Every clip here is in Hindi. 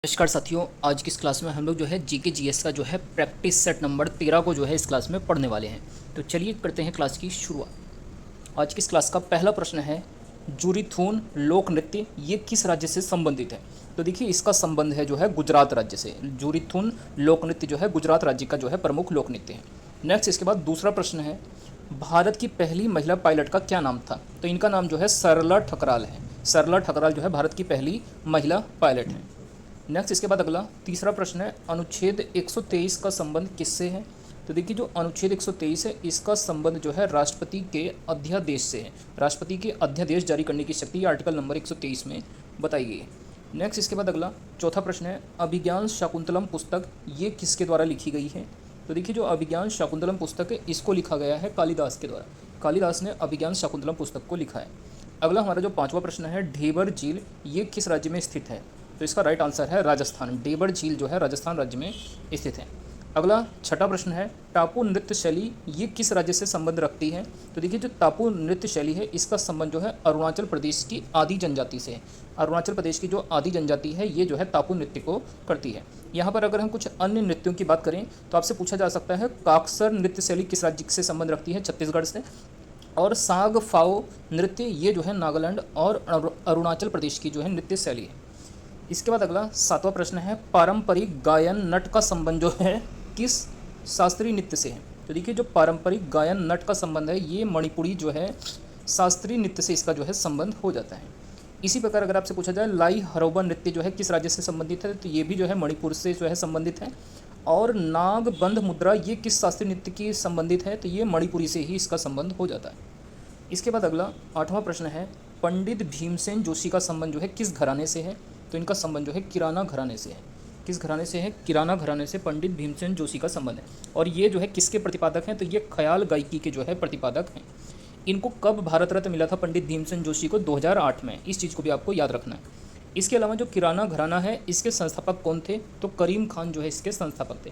नमस्कार साथियों, आज की इस क्लास में हम लोग जो है जीके जीएस का जो है प्रैक्टिस सेट नंबर 13 को जो है इस क्लास में पढ़ने वाले हैं। तो चलिए करते हैं क्लास की शुरुआत। आज की इस क्लास का पहला प्रश्न है, जूरीथून लोक नृत्य ये किस राज्य से संबंधित है। तो देखिए इसका संबंध है जो है गुजरात राज्य से। जूरीथून लोक नृत्य जो है गुजरात राज्य का जो है प्रमुख लोक नृत्य है। नेक्स्ट इसके बाद दूसरा प्रश्न है, भारत की पहली महिला पायलट का क्या नाम था। तो इनका नाम जो है सरला ठकराल है। सरला ठकराल जो है भारत की पहली महिला पायलट है। नेक्स्ट इसके बाद अगला तीसरा प्रश्न है, अनुच्छेद 123 का संबंध किससे है। तो देखिए जो अनुच्छेद 123 है इसका संबंध जो है राष्ट्रपति के अध्यादेश से है। राष्ट्रपति के अध्यादेश जारी करने की शक्ति आर्टिकल नंबर 123 में बताई गई है। नेक्स्ट इसके बाद अगला चौथा प्रश्न है, अभिज्ञान शाकुंतलम पुस्तक ये किसके द्वारा लिखी गई है। तो देखिए जो अभिज्ञान शाकुंतलम पुस्तक है इसको लिखा गया है कालिदास के द्वारा। कालिदास ने अभिज्ञान शाकुंतलम पुस्तक को लिखा है। अगला हमारा जो पांचवा प्रश्न है, ढेबर झील ये किस राज्य में स्थित है। तो इसका राइट आंसर है राजस्थान। ढेबर झील जो है राजस्थान राज्य में स्थित है। अगला छठा प्रश्न है, टापू नृत्य शैली ये किस राज्य से संबंध रखती है। तो देखिए जो टापू नृत्य शैली है इसका संबंध जो है अरुणाचल प्रदेश की आदि जनजाति से है। अरुणाचल प्रदेश की जो आदि जनजाति है ये जो है टापू नृत्य को करती है। यहाँ पर अगर हम कुछ अन्य नृत्यों की बात करें तो आपसे पूछा जा सकता है, काक्सर नृत्य शैली किस राज्य से संबंध रखती है। छत्तीसगढ़ से। और साग फाओ नृत्य ये जो है नागालैंड और अरुणाचल प्रदेश की जो है नृत्य शैली है। इसके बाद अगला सातवां प्रश्न है, पारंपरिक गायन नट का संबंध जो है किस शास्त्रीय नृत्य से है। तो देखिए जो पारंपरिक गायन नट का संबंध है ये मणिपुरी जो है शास्त्रीय नृत्य से इसका जो है संबंध हो जाता है। इसी प्रकार अगर आपसे पूछा जाए, लाई हरोबा नृत्य जो है किस राज्य से संबंधित है। तो ये भी जो है मणिपुर से जो है संबंधित है। और नागबंध मुद्रा ये किस शास्त्रीय नृत्य की संबंधित है। तो ये मणिपुरी से ही इसका संबंध हो जाता है। इसके बाद अगला आठवां प्रश्न है, पंडित भीमसेन जोशी का संबंध जो है किस घराने से है। तो इनका संबंध जो है किराना घराने से है। किस घराने से है। किराना घराने से पंडित भीमसेन जोशी का संबंध है। और ये जो है किसके प्रतिपादक हैं। तो ये ख्याल गायकी के जो है प्रतिपादक हैं। इनको कब भारत रत्न मिला था पंडित भीमसेन जोशी को। 2008 में। इस चीज़ को भी आपको याद रखना है। इसके अलावा जो किराना घराना है इसके संस्थापक कौन थे। तो करीम खान जो है इसके संस्थापक थे।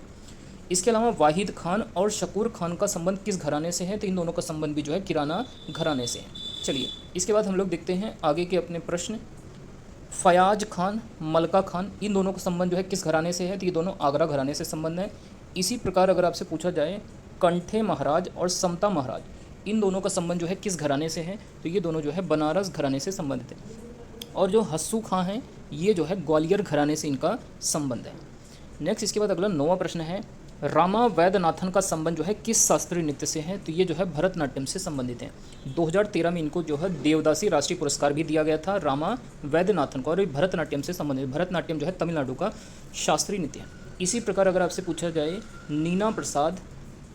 इसके अलावा वाहिद खान और शकूर खान का संबंध किस घराने से है। तो इन दोनों का संबंध भी जो है किराना घराने से है। चलिए इसके बाद हम लोग देखते हैं आगे के अपने प्रश्न। फयाज खान, मलका खान इन दोनों का संबंध जो है किस घराने से है। तो ये दोनों आगरा घराने से संबंध है। इसी प्रकार अगर आपसे पूछा जाए, कंठे महाराज और समता महाराज इन दोनों का संबंध जो है किस घराने से है। तो ये दोनों जो है बनारस घराने से संबंधित है। और जो हस्सू खां हैं ये जो है ग्वालियर घराने से इनका संबंध है। नेक्स्ट इसके बाद अगला 9वां प्रश्न है, रामा वैद्यनाथन का संबंध जो है किस शास्त्रीय नृत्य से है। तो ये जो है भरतनाट्यम से संबंधित है। 2013 में इनको जो है देवदासी राष्ट्रीय पुरस्कार भी दिया गया था रामा वैद्यनाथन को। और ये भरतनाट्यम से संबंधित। भरतनाट्यम जो है तमिलनाडु का शास्त्रीय नृत्य है। इसी प्रकार अगर आपसे पूछा जाए, नीना प्रसाद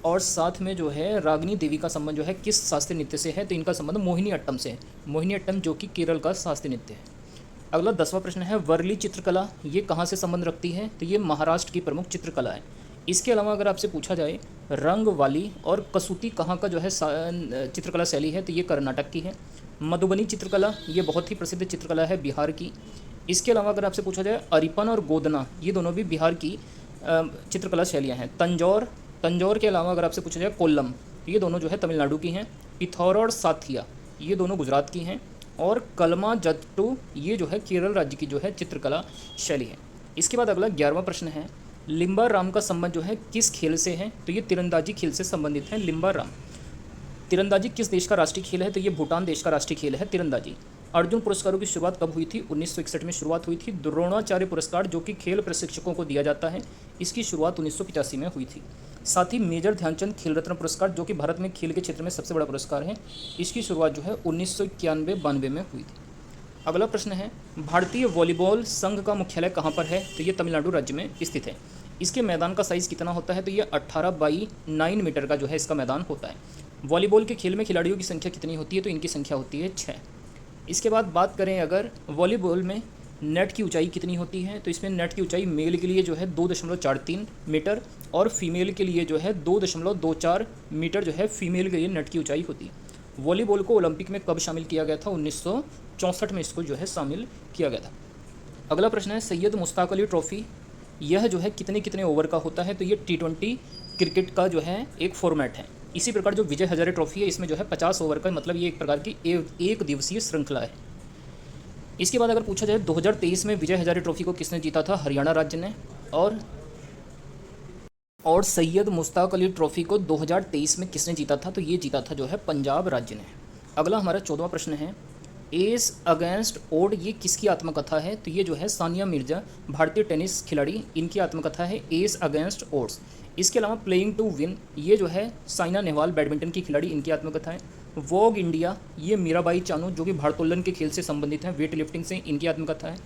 और साथ में जो है रागिनी देवी का संबंध जो है किस शास्त्रीय नृत्य से है। तो इनका संबंध मोहिनी अट्टम से है। मोहिनी अट्टम जो कि केरल का शास्त्रीय नृत्य है। अगला 10वां प्रश्न है, वर्ली चित्रकला ये कहाँ से संबंध रखती है। तो ये महाराष्ट्र की प्रमुख चित्रकला है। इसके अलावा अगर आपसे पूछा जाए, रंग वाली और कसूती कहाँ का जो है चित्रकला शैली है। तो ये कर्नाटक की है। मधुबनी चित्रकला ये बहुत ही प्रसिद्ध चित्रकला है बिहार की। इसके अलावा अगर आपसे पूछा जाए, अरिपन और गोदना ये दोनों भी बिहार की चित्रकला शैलियाँ हैं। तंजौर के अलावा अगर आपसे पूछा जाए, कोल्लम ये दोनों जो है तमिलनाडु की हैं। पिथौर और साथिया ये दोनों गुजरात की हैं। और कलमा जट्टू ये जो है केरल राज्य की जो है चित्रकला शैली है। इसके बाद अगला 11वां प्रश्न है, लिम्बा राम का संबंध जो है किस खेल से है। तो ये तीरंदाजी खेल से संबंधित है लिम्बा राम। तीरंदाजी किस देश का राष्ट्रीय खेल है। तो ये भूटान देश का राष्ट्रीय खेल है तीरंदाजी। अर्जुन पुरस्कारों की शुरुआत कब हुई थी। 1961 में शुरुआत हुई थी। द्रोणाचार्य पुरस्कार जो कि खेल प्रशिक्षकों को दिया जाता है इसकी शुरुआत 1985 में हुई थी। साथ ही मेजर ध्यानचंद खेल रत्न पुरस्कार जो कि भारत में खेल के क्षेत्र में सबसे बड़ा पुरस्कार है, इसकी शुरुआत जो है 1991-92 में हुई थी। अगला प्रश्न है, भारतीय वॉलीबॉल संघ का मुख्यालय कहाँ पर है। तो ये तमिलनाडु राज्य में स्थित है। इसके मैदान का साइज़ कितना होता है। तो ये 18/9 मीटर का जो है इसका मैदान होता है। वॉलीबॉल के खेल में खिलाड़ियों की संख्या कितनी होती है। तो इनकी संख्या होती है 6। इसके बाद बात करें अगर वॉलीबॉल में नेट की ऊंचाई कितनी होती है। तो इसमें नेट की ऊंचाई मेल के लिए जो है 2.43 मीटर और फीमेल के लिए जो है 2.24 मीटर जो है फीमेल के लिए नेट की ऊंचाई होती है। वॉलीबॉल को ओलंपिक में कब शामिल किया गया था। 1964 में इसको जो है शामिल किया गया था। अगला प्रश्न है, सैयद मुश्ताक अली ट्रॉफी यह जो है कितने ओवर का होता है। तो ये T20 क्रिकेट का जो है एक फॉर्मेट है। इसी प्रकार जो विजय हजारे ट्रॉफी है इसमें जो है 50 ओवर का, मतलब ये एक प्रकार की एक दिवसीय श्रृंखला है। इसके बाद अगर पूछा जाए 2023 में विजय हजारे ट्रॉफी को किसने जीता था? हरियाणा राज्य ने। और सैयद मुश्ताक अली ट्रॉफी को 2023 में किसने जीता था? तो ये जीता था जो है पंजाब राज्य ने। अगला हमारा 14वां प्रश्न है, एस अगेंस्ट ओड ये किसकी आत्मकथा है? तो ये जो है सानिया मिर्जा, भारतीय टेनिस खिलाड़ी, इनकी आत्मकथा है एस अगेंस्ट ओड्स। इसके अलावा प्लेइंग टू विन ये जो है साइना नेहवाल बैडमिंटन की खिलाड़ी, इनकी आत्मकथा है। वोग इंडिया ये मीराबाई चानू जो कि भारोत्तोलन के खेल से संबंधित हैं, वेट लिफ्टिंग से, इनकी आत्मकथा है।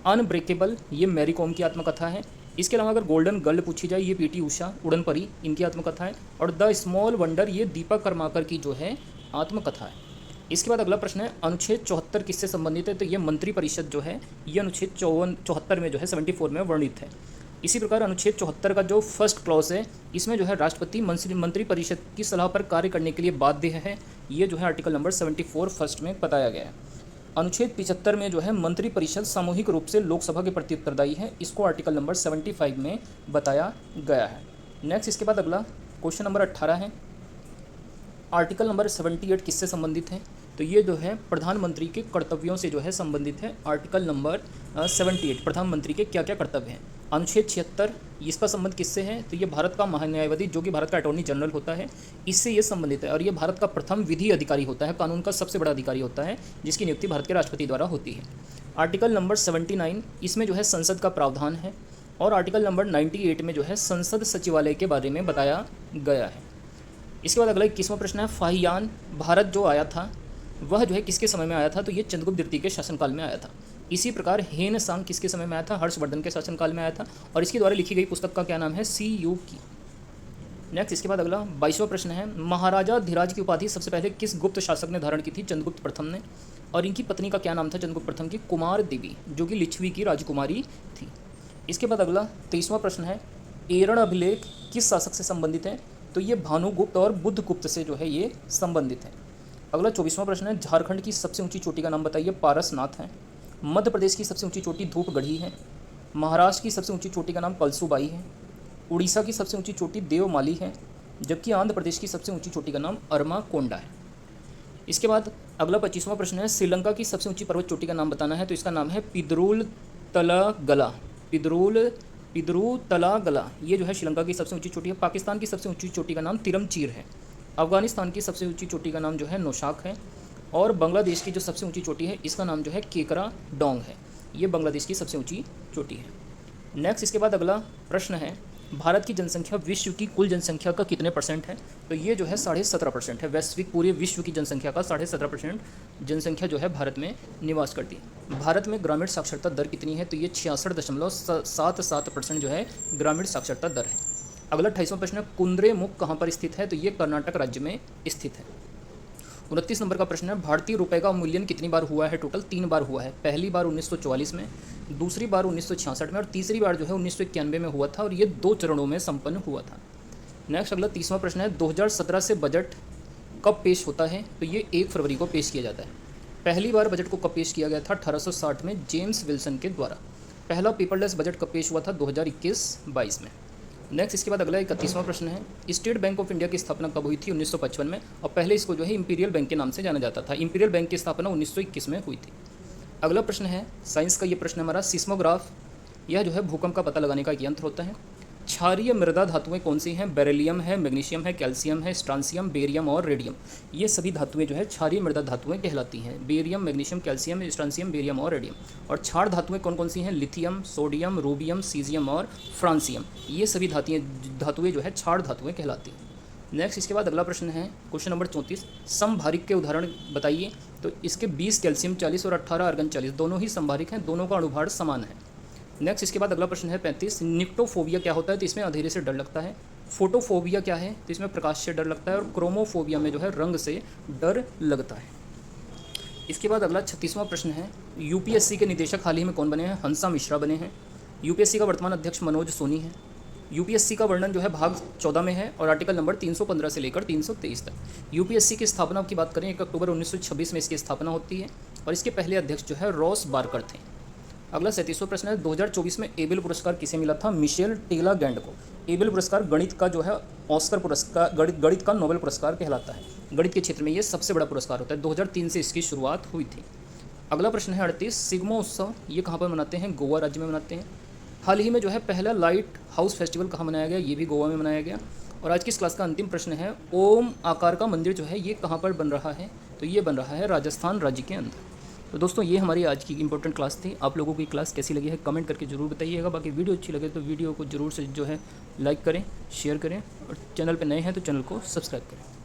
अनब्रेकेबल ये मैरी कॉम की आत्मकथा है। इसके अलावा अगर गोल्डन गर्ल पूछी जाए ये पीटी उषा, उड़न परी, इनकी आत्मकथा है। और द स्मॉल वंडर ये दीपक कर्माकर की जो है आत्मकथा है। इसके बाद अगला प्रश्न है, अनुच्छेद 74 किससे संबंधित है? तो ये मंत्री परिषद जो है ये अनुच्छेद 74 में जो है 74 में वर्णित है। इसी प्रकार अनुच्छेद 74 का जो फर्स्ट क्लॉज है इसमें जो है राष्ट्रपति मंत्री परिषद की सलाह पर कार्य करने के लिए बाध्य है, ये जो है आर्टिकल नंबर 74 फर्स्ट में बताया गया है। अनुच्छेद 75 में जो है मंत्री परिषद सामूहिक रूप से लोकसभा के प्रति उत्तरदायी है, इसको आर्टिकल नंबर 75 में बताया गया है। नेक्स्ट इसके बाद अगला क्वेश्चन नंबर 18 है, आर्टिकल नंबर 78 किससे संबंधित है? तो ये जो है प्रधानमंत्री के कर्तव्यों से जो है संबंधित है। आर्टिकल नंबर 78 प्रधानमंत्री के क्या क्या कर्तव्य हैं। अनुच्छेद 76 इसका संबंध किससे है? तो ये भारत का महान्यायवादी जो कि भारत का अटॉर्नी जनरल होता है, इससे ये संबंधित है। और ये भारत का प्रथम विधि अधिकारी होता है, कानून का सबसे बड़ा अधिकारी होता है, जिसकी नियुक्ति भारत के राष्ट्रपति द्वारा होती है। आर्टिकल नंबर 79 इसमें जो है संसद का प्रावधान है। और आर्टिकल नंबर 98 में जो है संसद सचिवालय के बारे में बताया गया है। इसके बाद अगला 21वां प्रश्न है, फाहियान भारत जो आया था वह जो है किसके समय में आया था? तो ये चंद्रगुप्त द्वितीय के शासनकाल में आया था। इसी प्रकार हेन सांग किसके समय में आया था? हर्षवर्धन के शासनकाल में आया था। और इसके द्वारा लिखी गई पुस्तक का क्या नाम है? सी यू की। नेक्स्ट इसके बाद अगला 22वां प्रश्न है, महाराजा धीराज की उपाधि सबसे पहले किस गुप्त शासक ने धारण की थी? चंद्रगुप्त प्रथम ने। और इनकी पत्नी का क्या नाम था चंद्रगुप्त प्रथम की? कुमार देवी, जो कि लिच्छवी की राजकुमारी थी। इसके बाद अगला 23वां प्रश्न है, एरण अभिलेख किस शासक से संबंधित है? तो ये भानुगुप्त और बुद्धगुप्त से जो है ये संबंधित है। अगला 24वां प्रश्न है, झारखंड की सबसे ऊंची चोटी का नाम बताइए? पारसनाथ है। मध्य प्रदेश की सबसे ऊंची चोटी धूपगढ़ी है। महाराष्ट्र की सबसे ऊंची चोटी का नाम कलसूबाई है। उड़ीसा की सबसे ऊंची चोटी देवमाली है, जबकि आंध्र प्रदेश की सबसे ऊंची चोटी का नाम अरमाकोंडा है। इसके बाद अगला 25वां प्रश्न है, श्रीलंका की सबसे ऊंची पर्वत चोटी का नाम बताना है। तो इसका नाम है पिदरूल तलागला। पिदरू तलागला ये जो है श्रीलंका की सबसे ऊंची चोटी है। पाकिस्तान की सबसे ऊंची चोटी का नाम तिरमचीर है। अफगानिस्तान की सबसे ऊंची चोटी का नाम जो है नौशाक है। और बांग्लादेश की जो सबसे ऊंची चोटी है इसका नाम जो है केकरा डोंग है। ये बांग्लादेश की सबसे ऊंची चोटी है। नेक्स्ट इसके बाद अगला प्रश्न है, भारत की जनसंख्या विश्व की कुल जनसंख्या का कितने परसेंट है? तो ये जो है 17.5% है। वैश्विक पूरे विश्व की जनसंख्या का 17.5% जनसंख्या जो है भारत में निवास करती है। भारत में ग्रामीण साक्षरता दर कितनी है? तो ये 66.77% जो है ग्रामीण साक्षरता दर है। अगला 28वां प्रश्न है, कुंद्रेमुख कहाँ पर स्थित है? तो ये कर्नाटक राज्य में स्थित है। 29 नंबर का प्रश्न है, भारतीय रुपए का मूल्यन कितनी बार हुआ है? टोटल 3 बार हुआ है। पहली बार 1944 में, दूसरी बार 1966 में और तीसरी बार जो है 1991 में हुआ था। और ये 2 चरणों में संपन्न हुआ था। नेक्स्ट अगला 30वां प्रश्न है, 2017 से बजट कब पेश होता है? तो ये 1 फरवरी को पेश किया जाता है। पहली बार बजट को कब पेश किया गया था? 1860 में जेम्स विल्सन के द्वारा। पहला पेपरलेस बजट कब पेश हुआ था? 2021-22 में। नेक्स्ट इसके बाद अगला 31वां प्रश्न है, स्टेट बैंक ऑफ इंडिया की स्थापना कब हुई थी? 1955 में। और पहले इसको जो है इंपीरियल बैंक के नाम से जाना जाता था। इंपीरियल बैंक की स्थापना 1921 में हुई थी। अगला प्रश्न है साइंस का, ये प्रश्न हमारा, सिस्मोग्राफ यह जो है भूकंप का पता लगाने का एक यंत्र होता है। क्षारीय मृदा धातुएं कौन सी हैं? बेरिलियम है, मैग्नीशियम है, कैल्शियम है, स्ट्रांसियम, बेरियम और रेडियम। ये सभी धातुएं जो है क्षारीय मृदा धातुएं कहलाती हैं। Barium, magnesium, calcium, strontium, barium और रेडियम। और क्षार धातुएं कौन कौन सी हैं? लिथियम, सोडियम, रूबियम, सीजियम और फ्रांसियम। ये सभी धातुएं जो है क्षार धातुएं कहलाती हैं। नेक्स्ट इसके बाद अगला प्रश्न है क्वेश्चन नंबर 34, समभारिक के उदाहरण बताइए। तो इसके 20 कैल्शियम 40 और 18 आर्गन 40 दोनों ही समभारिक हैं, दोनों का अणुभार समान है। नेक्स्ट इसके बाद अगला प्रश्न है 35, निक्टोफोबिया क्या होता है? तो इसमें अंधेरे से डर लगता है। फोटोफोबिया क्या है? तो इसमें प्रकाश से डर लगता है। और क्रोमोफोबिया में जो है रंग से डर लगता है। इसके बाद अगला 36वां प्रश्न है, यूपीएससी के निदेशक हाल ही में कौन बने हैं? हंसा मिश्रा बने हैं। यूपीएससी का वर्तमान अध्यक्ष मनोज सोनी है। यूपीएससी का वर्णन जो है भाग 14 में है और आर्टिकल नंबर 315 से लेकर 323 तक। यूपीएससी की स्थापना की बात करें 1 अक्टूबर 1926 में इसकी स्थापना होती है। और इसके पहले अध्यक्ष जो है रॉस बारकर थे। अगला 37वां प्रश्न है, 2024 में एबेल पुरस्कार किसे मिला था? मिशेल टेलागैंड को। एबेल पुरस्कार गणित का जो है ऑस्कर पुरस्कार, गणित का नोबेल पुरस्कार कहलाता है। गणित के क्षेत्र में ये सबसे बड़ा पुरस्कार होता है। 2003 से इसकी शुरुआत हुई थी। अगला प्रश्न है 38, सिग्मो उत्सव ये कहाँ पर मनाते हैं? गोवा राज्य में मनाते हैं। हाल ही में जो है पहला लाइट हाउस फेस्टिवल कहाँ मनाया गया? ये भी गोवा में मनाया गया। और आज की इस क्लास का अंतिम प्रश्न है, ओम आकार का मंदिर जो है ये कहाँ पर बन रहा है? तो ये बन रहा है राजस्थान राज्य के अंदर। तो दोस्तों ये हमारी आज की इंपॉर्टेंट क्लास थी। आप लोगों की क्लास कैसी लगी है कमेंट करके ज़रूर बताइएगा। बाकी वीडियो अच्छी लगे तो वीडियो को ज़रूर से जो है लाइक करें, शेयर करें, और चैनल पर नए हैं तो चैनल को सब्सक्राइब करें।